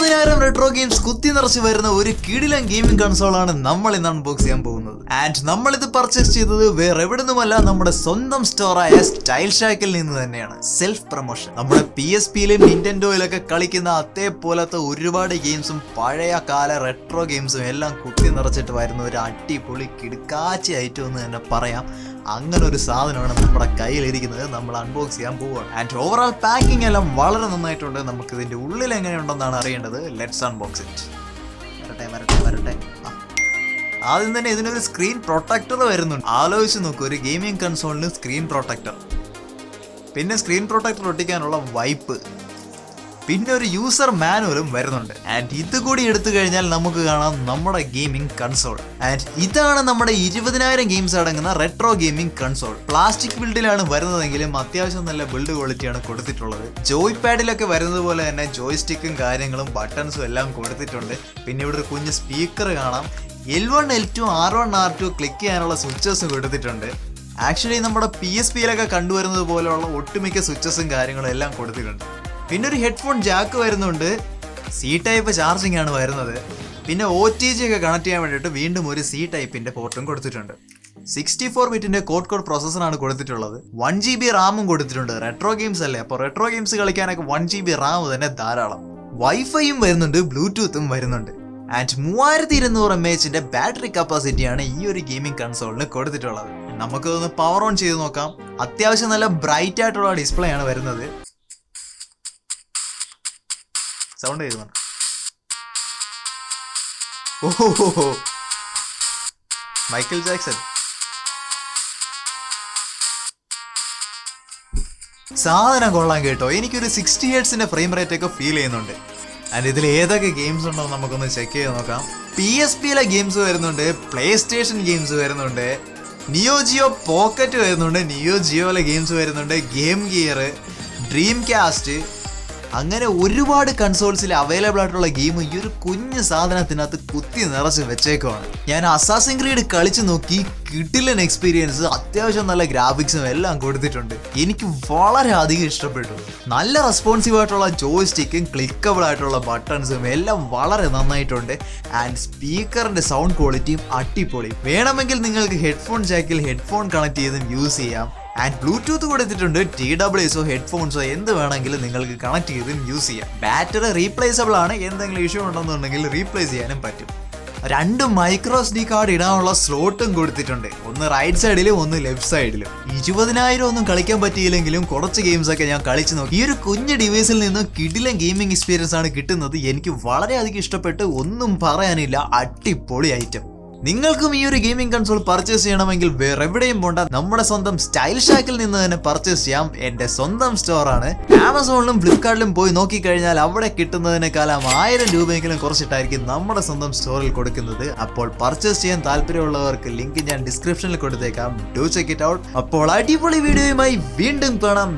20,000 retro games കുത്തി നിറച്ച് വരുന്ന ഒരു കിടിലൻ ഗെയിമിംഗ് കൺസോളാണ് നമ്മൾ ഇന്ന് അൺബോക്സ് ചെയ്യാൻ പോകുന്നത്. ആൻഡ് നമ്മൾ ഇത് പർച്ചേസ് ചെയ്തത് വേറെ എവിടുന്നുമല്ല, നമ്മുടെ സ്വന്തം സ്റ്റോറായ സ്റ്റൈൽ ഷാക്കിൽ നിന്ന് തന്നെയാണ്. Self promotion. നമ്മുടെ PSPയിലും നിന്റൻഡോയിലൊക്കെ കളിക്കുന്ന അതേപോലത്തെ ഒരുപാട് ഗെയിംസും പഴയ കാല റെട്രോ ഗെയിംസും എല്ലാം കുത്തി നിറച്ചിട്ട് വരുന്ന ഒരു അടിപൊളി കിടുക്കാച്ചി ഐറ്റം എന്ന് തന്നെ പറയാം. അങ്ങനെ ഒരു സാധനമാണ് നമ്മുടെ കയ്യിലിരിക്കുന്നത്. നമ്മൾ അൺബോക്സ് ചെയ്യാൻ പോവുകയാണ്. ആൻഡ് ഓവറോൾ പാക്കിംഗ് എല്ലാം വളരെ നന്നായിട്ടുണ്ട്. നമുക്ക് ഇതിന്റെ ഉള്ളിൽ എങ്ങനെയുണ്ടെന്നാണ് അറിയേണ്ടത്. Let's unbox it. വരട്ടെ. ആദ്യം തന്നെ ഇതിനൊരു സ്ക്രീൻ പ്രൊട്ടക്ടർ വരുന്നുണ്ട്. ആലോചിച്ച് നോക്കൂ, ഒരു ഗെയിമിംഗ് കൺസോളിന് സ്ക്രീൻ പ്രൊട്ടക്ടർ, പിന്നെ സ്ക്രീൻ പ്രൊട്ടക്ടർ ഒട്ടിക്കാനുള്ള വൈപ്പ്, പിന്നെ ഒരു യൂസർ മാനുവലും വരുന്നുണ്ട്. ആൻഡ് ഇത് കൂടി എടുത്തു കഴിഞ്ഞാൽ നമുക്ക് കാണാം നമ്മുടെ ഗെയിമിംഗ് കൺസോൾ. ആൻഡ് ഇതാണ് നമ്മുടെ 20,000 ഗെയിംസ് അടങ്ങുന്ന റെട്രോ ഗെയിമിംഗ് കൺസോൾ. പ്ലാസ്റ്റിക് ബിൽഡിലാണ് വരുന്നതെങ്കിലും അത്യാവശ്യം നല്ല ബിൽഡ് ക്വാളിറ്റിയാണ് കൊടുത്തിട്ടുള്ളത്. ജോയ് പാഡിലൊക്കെ വരുന്നത് പോലെ തന്നെ ജോയ് സ്റ്റിക്കും കാര്യങ്ങളും ബട്ടൺസും എല്ലാം കൊടുത്തിട്ടുണ്ട്. പിന്നെ ഇവിടെ ഒരു കുഞ്ഞ് സ്പീക്കർ കാണാം. L1 L2 R1 R2 click ചെയ്യാനുള്ള സ്വിച്ചസും കൊടുത്തിട്ടുണ്ട്. ആക്ച്വലി നമ്മുടെ PSPയിലൊക്കെ കണ്ടുവരുന്നത് പോലെയുള്ള ഒട്ടുമിക്ക സ്വിച്ചസും കാര്യങ്ങളും എല്ലാം കൊടുത്തിട്ടുണ്ട്. പിന്നെ ഒരു ഹെഡ്ഫോൺ ജാക്ക് വരുന്നുണ്ട്. C ടൈപ്പ് ചാർജിങ് ആണ് വരുന്നത്. പിന്നെ OTG ഒക്കെ കണക്ട് ചെയ്യാൻ വേണ്ടിയിട്ട് വീണ്ടും ഒരു C ടൈപ്പിന്റെ പോർട്ടും കൊടുത്തിട്ടുണ്ട്. 64 ബിറ്റിന്റെ കോഡ് പ്രോസസ്സറാണ് കൊടുത്തിട്ടുള്ളത്. 1 GB റാമും കൊടുത്തിട്ടുണ്ട്. റെട്രോ ഗെയിംസ് അല്ലേ, അപ്പോൾ റെട്രോ ഗെയിംസ് കളിക്കാനൊക്കെ 1 GB റാം തന്നെ ധാരാളം. വൈഫൈയും വരുന്നുണ്ട്, ബ്ലൂടൂത്തും വരുന്നുണ്ട്. ആൻഡ് 3200 mAh ബാറ്ററി കപ്പാസിറ്റിയാണ് ഈ ഒരു ഗെയിമിംഗ് കൺസോളിന് കൊടുത്തിട്ടുള്ളത്. നമുക്കൊന്ന് പവർ ഓൺ ചെയ്ത് നോക്കാം. അത്യാവശ്യം നല്ല ബ്രൈറ്റ് ആയിട്ടുള്ള ഡിസ്പ്ലേ ആണ് വരുന്നത്. സൗണ്ട് ചെയ്യുന്നുണ്ട്. ഓഹോ, മൈക്കൽ ജാക്സൺ. സാധനം കൊള്ളാൻ കേട്ടോ. എനിക്കൊരു 60 Hz ഫ്രെയിം റേറ്റ് ഒക്കെ ഫീൽ ചെയ്യുന്നുണ്ട്. ആൻഡ് ഇതിൽ ഏതൊക്കെ ഗെയിംസ് ഉണ്ടോ നമുക്കൊന്ന് ചെക്ക് ചെയ്ത് നോക്കാം. PSPയിലെ ഗെയിംസ് വരുന്നുണ്ട്, പ്ലേ സ്റ്റേഷൻ ഗെയിംസ് വരുന്നുണ്ട്, നിയോ ജിയോ പോക്കറ്റ് വരുന്നുണ്ട്, നിയോ ജിയോയിലെ ഗെയിംസ് വരുന്നുണ്ട്, ഗെയിം ഗിയർ, ഡ്രീം കാസ്റ്റ്, അങ്ങനെ ഒരുപാട് കൺസോൾസിൽ അവൈലബിൾ ആയിട്ടുള്ള ഗെയിം ഈ ഒരു കുഞ്ഞു സാധനത്തിനകത്ത് കുത്തി നിറച്ച് വെച്ചേക്കുവാണ്. ഞാൻ അസാസിൻ ക്രീഡ് കളിച്ചു നോക്കി, കിടിലൻ എക്സ്പീരിയൻസ്. അത്യാവശ്യം നല്ല ഗ്രാഫിക്സും എല്ലാം കൊടുത്തിട്ടുണ്ട്. എനിക്ക് വളരെ അധികം ഇഷ്ടപ്പെട്ടു. നല്ല റെസ്പോൺസീവ് ആയിട്ടുള്ള ജോയ് സ്റ്റിക്കും ക്ലിക്കബിൾ ആയിട്ടുള്ള ബട്ടൺസും എല്ലാം വളരെ നന്നായിട്ടുണ്ട്. ആൻഡ് സ്പീക്കറിന്റെ സൗണ്ട് ക്വാളിറ്റിയും അടിപൊളി. വേണമെങ്കിൽ നിങ്ങൾക്ക് ഹെഡ്ഫോൺ ജാക്കിൽ ഹെഡ്ഫോൺ കണക്ട് ചെയ്തും യൂസ് ചെയ്യാം. ആൻഡ് ബ്ലൂടൂത്ത് കൊടുത്തിട്ടുണ്ട്. TWSO ഹെഡ്ഫോൺസോ എന്ത് വേണമെങ്കിലും നിങ്ങൾക്ക് കണക്ട് ചെയ്തും യൂസ് ചെയ്യാം. ബാറ്ററി റീപ്ലേസബിൾ ആണ്. എന്തെങ്കിലും ഇഷ്യൂ ഉണ്ടെന്നുണ്ടെങ്കിൽ റീപ്ലേസ് ചെയ്യാനും പറ്റും. 2 മൈക്രോ SD കാർഡ് ഇടാനുള്ള സ്ലോട്ടും കൊടുത്തിട്ടുണ്ട്. ഒന്ന് റൈറ്റ് സൈഡിലും ഒന്ന് ലെഫ്റ്റ് സൈഡിലും. 20,000 ഒന്നും കളിക്കാൻ പറ്റിയില്ലെങ്കിലും കുറച്ച് ഗെയിംസ് ഒക്കെ ഞാൻ കളിച്ചു നോക്കി. ഈ ഒരു കുഞ്ഞ് ഡിവൈസിൽ നിന്ന് കിടിലൻ ഗെയിമിംഗ് എക്സ്പീരിയൻസ് ആണ് കിട്ടുന്നത്. എനിക്ക് വളരെയധികം ഇഷ്ടപ്പെട്ട്, ഒന്നും പറയാനില്ല. അടിപൊളി ഐറ്റം. നിങ്ങൾക്കും ഈ ഒരു ഗെയിമിംഗ് കൺസോൾ പർച്ചേസ് ചെയ്യണമെങ്കിൽ വേറെ എവിടെയും പോണ്ട, നമ്മുടെ സ്വന്തം സ്റ്റൈൽ ഷാക്കിൽ നിന്ന് തന്നെ പർച്ചേസ് ചെയ്യാം. എന്റെ സ്വന്തം സ്റ്റോറാണ്. ആമസോണിലും ഫ്ലിപ്കാർട്ടിലും പോയി നോക്കിക്കഴിഞ്ഞാൽ അവിടെ കിട്ടുന്നതിനേക്കാളും 1000 രൂപയെങ്കിലും കുറച്ചിട്ടായിരിക്കും നമ്മുടെ സ്വന്തം സ്റ്റോറിൽ കൊടുക്കുന്നത്. അപ്പോൾ പർച്ചേസ് ചെയ്യാൻ താല്പര്യമുള്ളവർക്ക് ലിങ്ക് ഞാൻ ഡിസ്ക്രിപ്ഷനിൽ കൊടുത്തേക്കാം. Do check it out. അപ്പോൾ അടിപൊളി വീഡിയോയുമായി വീണ്ടും കാണാം.